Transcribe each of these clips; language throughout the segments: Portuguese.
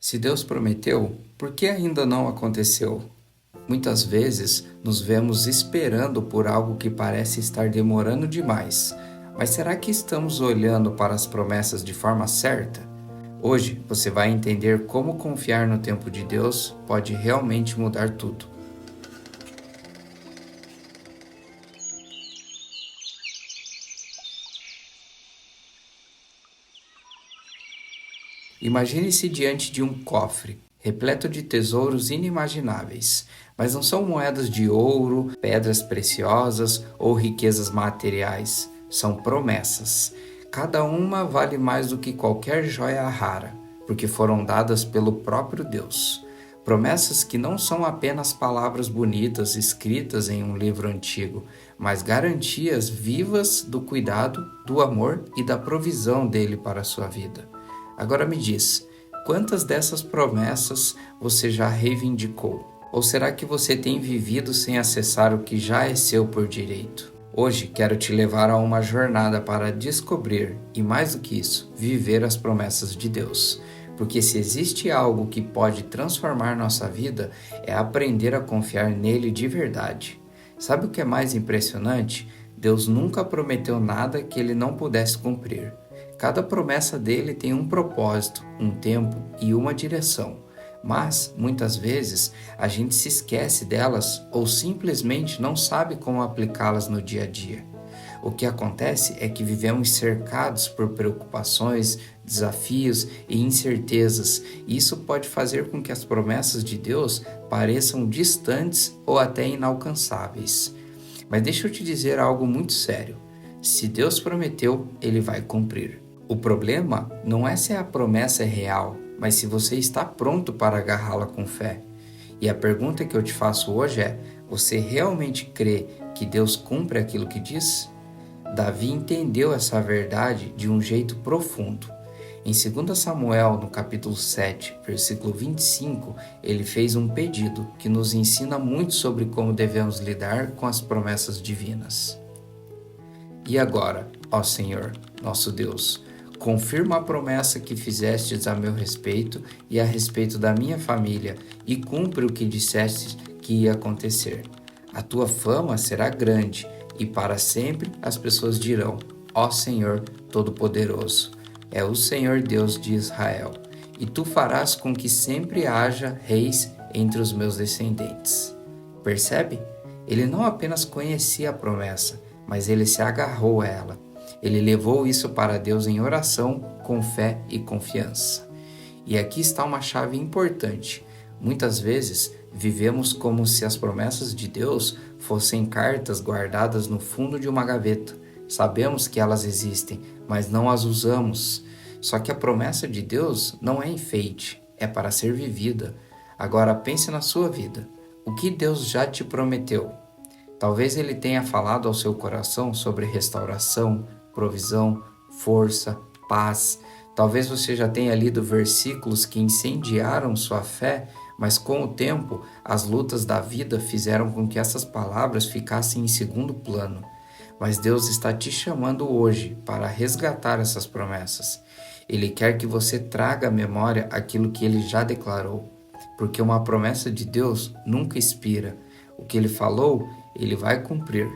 Se Deus prometeu, por que ainda não aconteceu? Muitas vezes nos vemos esperando por algo que parece estar demorando demais, mas será que estamos olhando para as promessas de forma certa? Hoje você vai entender como confiar no tempo de Deus pode realmente mudar tudo. Imagine-se diante de um cofre, repleto de tesouros inimagináveis, mas não são moedas de ouro, pedras preciosas ou riquezas materiais, são promessas. Cada uma vale mais do que qualquer joia rara, porque foram dadas pelo próprio Deus. Promessas que não são apenas palavras bonitas escritas em um livro antigo, mas garantias vivas do cuidado, do amor e da provisão dele para a sua vida. Agora me diz, quantas dessas promessas você já reivindicou? Ou será que você tem vivido sem acessar o que já é seu por direito? Hoje quero te levar a uma jornada para descobrir, e mais do que isso, viver as promessas de Deus. Porque se existe algo que pode transformar nossa vida, é aprender a confiar nele de verdade. Sabe o que é mais impressionante? Deus nunca prometeu nada que ele não pudesse cumprir. Cada promessa dele tem um propósito, um tempo e uma direção. Mas, muitas vezes, a gente se esquece delas ou simplesmente não sabe como aplicá-las no dia a dia. O que acontece é que vivemos cercados por preocupações, desafios e incertezas, e isso pode fazer com que as promessas de Deus pareçam distantes ou até inalcançáveis. Mas deixa eu te dizer algo muito sério. Se Deus prometeu, Ele vai cumprir. O problema não é se a promessa é real, mas se você está pronto para agarrá-la com fé. E a pergunta que eu te faço hoje é: você realmente crê que Deus cumpre aquilo que diz? Davi entendeu essa verdade de um jeito profundo. Em 2 Samuel, no capítulo 7, versículo 25, ele fez um pedido que nos ensina muito sobre como devemos lidar com as promessas divinas. E agora, ó Senhor, nosso Deus, confirma a promessa que fizestes a meu respeito e a respeito da minha família, e cumpre o que disseste que ia acontecer. A tua fama será grande, e para sempre as pessoas dirão: ó Senhor Todo-Poderoso, é o Senhor Deus de Israel, e tu farás com que sempre haja reis entre os meus descendentes. Percebe? Ele não apenas conhecia a promessa, mas ele se agarrou a ela. Ele levou isso para Deus em oração, com fé e confiança. E aqui está uma chave importante. Muitas vezes vivemos como se as promessas de Deus fossem cartas guardadas no fundo de uma gaveta. Sabemos que elas existem, mas não as usamos. Só que a promessa de Deus não é enfeite, é para ser vivida. Agora pense na sua vida. O que Deus já te prometeu? Talvez Ele tenha falado ao seu coração sobre restauração, provisão, força, paz. Talvez você já tenha lido versículos que incendiaram sua fé, mas com o tempo, as lutas da vida fizeram com que essas palavras ficassem em segundo plano. Mas Deus está te chamando hoje para resgatar essas promessas. Ele quer que você traga à memória aquilo que Ele já declarou, porque uma promessa de Deus nunca expira. O que Ele falou, Ele vai cumprir.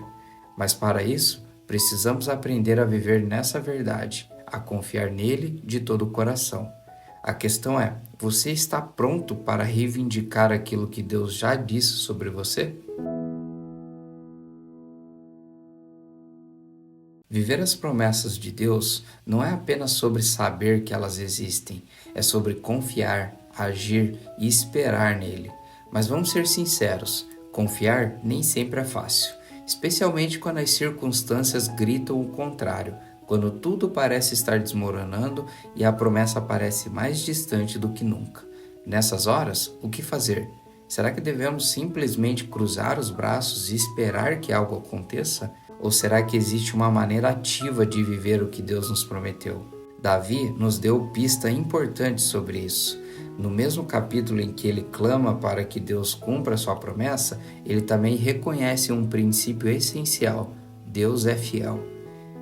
Mas para isso, precisamos aprender a viver nessa verdade, a confiar nele de todo o coração. A questão é, você está pronto para reivindicar aquilo que Deus já disse sobre você? Viver as promessas de Deus não é apenas sobre saber que elas existem, é sobre confiar, agir e esperar nele. Mas vamos ser sinceros, confiar nem sempre é fácil, especialmente quando as circunstâncias gritam o contrário, quando tudo parece estar desmoronando e a promessa parece mais distante do que nunca. Nessas horas, o que fazer? Será que devemos simplesmente cruzar os braços e esperar que algo aconteça? Ou será que existe uma maneira ativa de viver o que Deus nos prometeu? Davi nos deu pista importante sobre isso. No mesmo capítulo em que ele clama para que Deus cumpra sua promessa, ele também reconhece um princípio essencial: Deus é fiel.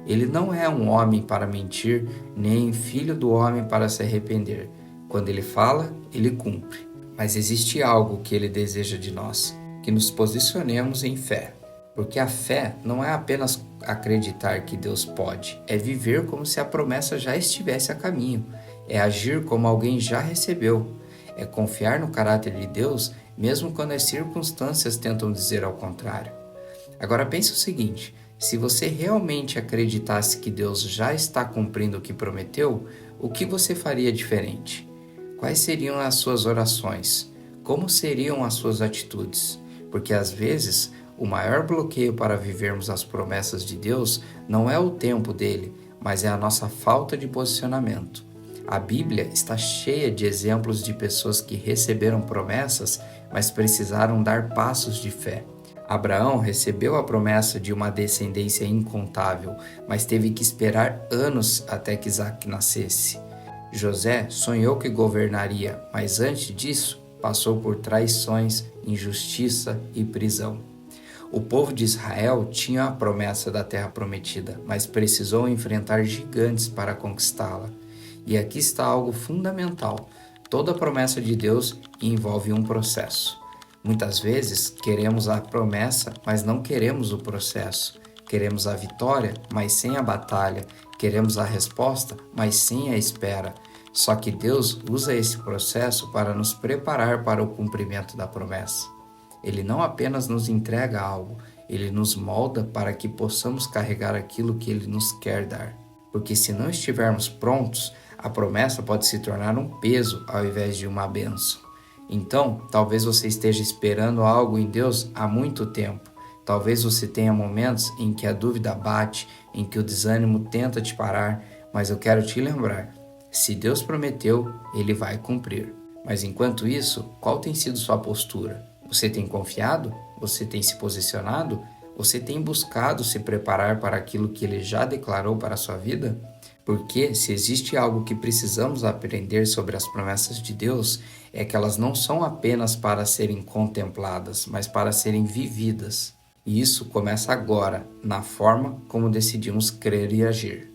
Ele não é um homem para mentir, nem filho do homem para se arrepender. Quando Ele fala, Ele cumpre. Mas existe algo que Ele deseja de nós, que nos posicionemos em fé. Porque a fé não é apenas acreditar que Deus pode, é viver como se a promessa já estivesse a caminho, é agir como alguém já recebeu, é confiar no caráter de Deus mesmo quando as circunstâncias tentam dizer ao contrário. Agora pense o seguinte, se você realmente acreditasse que Deus já está cumprindo o que prometeu, o que você faria diferente? Quais seriam as suas orações? Como seriam as suas atitudes? Porque às vezes, o maior bloqueio para vivermos as promessas de Deus não é o tempo dele, mas é a nossa falta de posicionamento. A Bíblia está cheia de exemplos de pessoas que receberam promessas, mas precisaram dar passos de fé. Abraão recebeu a promessa de uma descendência incontável, mas teve que esperar anos até que Isaque nascesse. José sonhou que governaria, mas antes disso passou por traições, injustiça e prisão. O povo de Israel tinha a promessa da terra prometida, mas precisou enfrentar gigantes para conquistá-la. E aqui está algo fundamental. Toda promessa de Deus envolve um processo. Muitas vezes queremos a promessa, mas não queremos o processo. Queremos a vitória, mas sem a batalha. Queremos a resposta, mas sem a espera. Só que Deus usa esse processo para nos preparar para o cumprimento da promessa. Ele não apenas nos entrega algo, Ele nos molda para que possamos carregar aquilo que Ele nos quer dar. Porque se não estivermos prontos, a promessa pode se tornar um peso ao invés de uma bênção. Então, talvez você esteja esperando algo em Deus há muito tempo. Talvez você tenha momentos em que a dúvida bate, em que o desânimo tenta te parar, mas eu quero te lembrar, se Deus prometeu, Ele vai cumprir. Mas enquanto isso, qual tem sido sua postura? Você tem confiado? Você tem se posicionado? Você tem buscado se preparar para aquilo que Ele já declarou para a sua vida? Porque se existe algo que precisamos aprender sobre as promessas de Deus, é que elas não são apenas para serem contempladas, mas para serem vividas. E isso começa agora, na forma como decidimos crer e agir.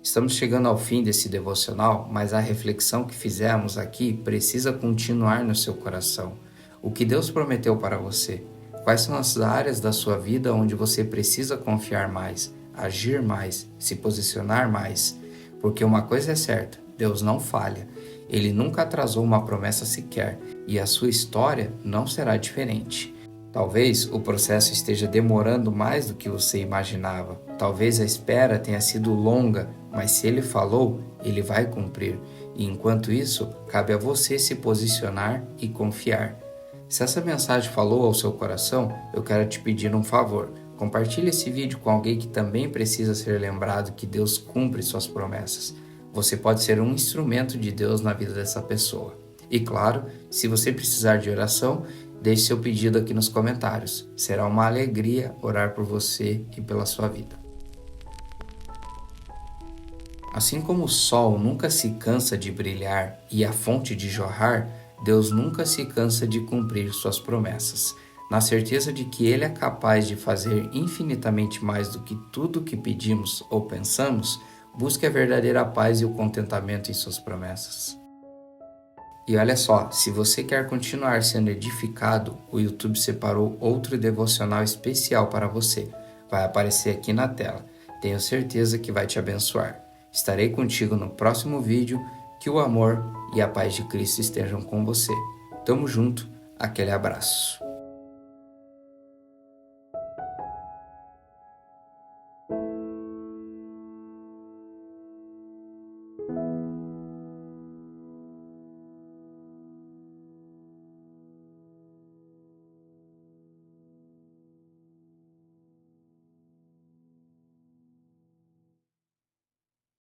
Estamos chegando ao fim desse devocional, mas a reflexão que fizemos aqui precisa continuar no seu coração. O que Deus prometeu para você? Quais são as áreas da sua vida onde você precisa confiar mais, agir mais, se posicionar mais? Porque uma coisa é certa, Deus não falha. Ele nunca atrasou uma promessa sequer e a sua história não será diferente. Talvez o processo esteja demorando mais do que você imaginava. Talvez a espera tenha sido longa, mas se Ele falou, Ele vai cumprir. E enquanto isso, cabe a você se posicionar e confiar. Se essa mensagem falou ao seu coração, eu quero te pedir um favor. Compartilhe esse vídeo com alguém que também precisa ser lembrado que Deus cumpre suas promessas. Você pode ser um instrumento de Deus na vida dessa pessoa. E claro, se você precisar de oração, deixe seu pedido aqui nos comentários. Será uma alegria orar por você e pela sua vida. Assim como o sol nunca se cansa de brilhar e a fonte de jorrar, Deus nunca se cansa de cumprir suas promessas. Na certeza de que Ele é capaz de fazer infinitamente mais do que tudo que pedimos ou pensamos, busque a verdadeira paz e o contentamento em suas promessas. E olha só, se você quer continuar sendo edificado, o YouTube separou outro devocional especial para você. Vai aparecer aqui na tela. Tenho certeza que vai te abençoar. Estarei contigo no próximo vídeo. Que o amor e a paz de Cristo estejam com você. Tamo junto, aquele abraço.